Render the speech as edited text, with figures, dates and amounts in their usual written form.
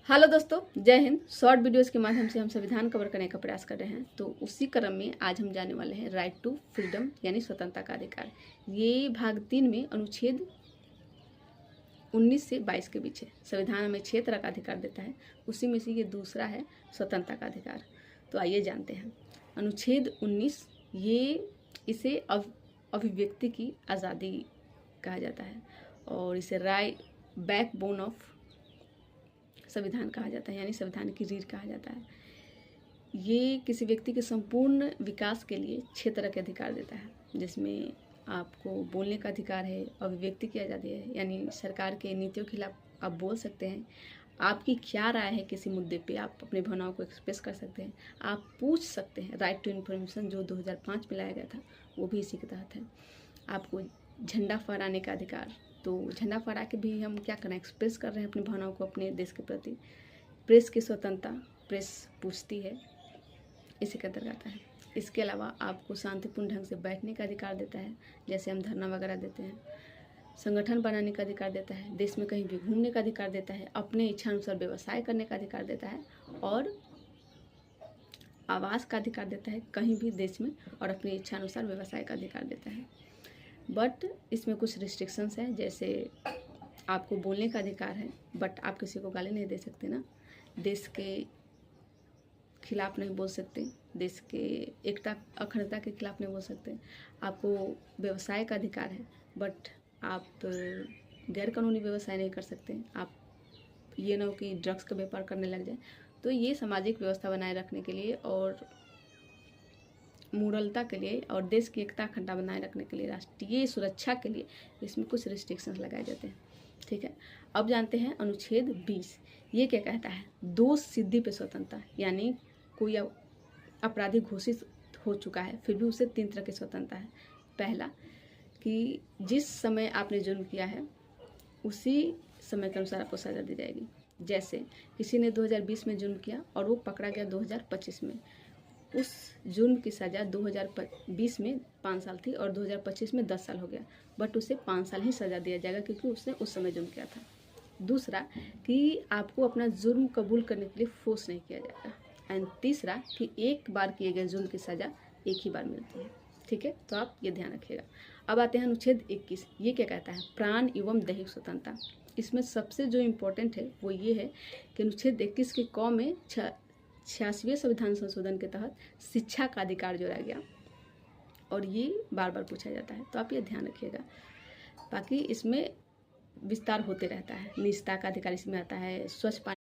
Hello दोस्तों, जय Hind. Short videos के माध्यम से हम संविधान कवर करने का प्रयास कर रहे हैं। तो उसी क्रम में आज हम जाने वाले हैं राइट टू फ्रीडम यानी स्वतंत्रता का अधिकार। ये भाग 3 में अनुच्छेद 19 से 22 के बीच है। संविधान हमें 6 तरह का अधिकार देता है, उसी में से ये दूसरा है स्वतंत्रता का अधिकार। तो आइए जानते हैं। अनुच्छेद 19 इसे अभिव्यक्ति की आज़ादी कहा जाता है और इसे बैकबोन ऑफ संविधान कहा जाता है, यानी संविधान की रीढ़ कहा जाता है। ये किसी व्यक्ति के संपूर्ण विकास के लिए 6 तरह के अधिकार देता है, जिसमें आपको बोलने का अधिकार है, अभिव्यक्ति की आज़ादी है, यानी सरकार के नीतियों के खिलाफ आप बोल सकते हैं। आपकी क्या राय है किसी मुद्दे पे, आप अपने भावनाओं को एक्सप्रेस कर सकते हैं, आप पूछ सकते हैं। राइट टू इन्फॉर्मेशन जो 2005 में लाया गया था, वो भी इसी के तहत है। आपको झंडा फहराने का अधिकार, तो झंडा फहरा के भी हम क्या करें, एक्सप्रेस कर रहे हैं अपनी भावनाओं को अपने देश के प्रति। प्रेस की स्वतंत्रता, प्रेस पूछती है, इसी के अंतर्गत आता है। इसके अलावा आपको शांतिपूर्ण ढंग से बैठने का अधिकार देता है, जैसे हम धरना वगैरह देते हैं। संगठन बनाने का अधिकार देता है, देश में कहीं भी घूमने का अधिकार देता है, अपने इच्छानुसार व्यवसाय करने का अधिकार देता है और आवास का अधिकार देता है कहीं भी देश में, और अपनी इच्छानुसार व्यवसाय का अधिकार देता है। बट इसमें कुछ रिस्ट्रिक्शंस हैं, जैसे आपको बोलने का अधिकार है, बट आप किसी को गाली नहीं दे सकते ना, देश के खिलाफ नहीं बोल सकते, देश के एकता अखंडता के खिलाफ नहीं बोल सकते। आपको व्यवसाय का अधिकार है, बट आप गैर कानूनी व्यवसाय नहीं कर सकते। आप ये ना हो कि ड्रग्स का व्यापार करने लग जाए। तो ये सामाजिक व्यवस्था बनाए रखने के लिए और मूरलता के लिए और देश की एकता अखंडता बनाए रखने के लिए, राष्ट्रीय सुरक्षा के लिए इसमें कुछ रिस्ट्रिक्शंस लगाए जाते हैं। ठीक है, अब जानते हैं अनुच्छेद 20। ये क्या कहता है? दोष सिद्धि पे स्वतंत्रता, यानी कोई अपराधी घोषित हो चुका है, फिर भी उसे 3 तरह की स्वतंत्रता है। पहला कि जिस समय आपने जुर्म किया है उसी समय के अनुसार आपको सज़ा दी जाएगी। जैसे किसी ने 2020 में जुर्म किया और वो पकड़ा गया 2025 में, उस जुर्म की सज़ा 2020 में 5 साल थी और 2025 में 10 साल हो गया, बट उसे 5 साल ही सज़ा दिया जाएगा क्योंकि उसने उस समय जुर्म किया था। दूसरा कि आपको अपना जुर्म कबूल करने के लिए फोर्स नहीं किया जाएगा। एंड तीसरा कि एक बार किए गए जुर्म की सज़ा एक ही बार मिलती है। ठीक है, तो आप ये ध्यान रखिएगा। अब आते हैं अनुच्छेद 21। ये क्या कहता है? प्राण एवं दैहिक स्वतंत्रता। इसमें सबसे जो इम्पोर्टेंट है वो ये है कि अनुच्छेद 21 के क में 86वें संविधान संशोधन के तहत शिक्षा का अधिकार जोड़ा गया और ये बार बार पूछा जाता है, तो आप ये ध्यान रखिएगा। बाकी इसमें विस्तार होते रहता है। निजता का अधिकार इसमें आता है, स्वच्छ पानी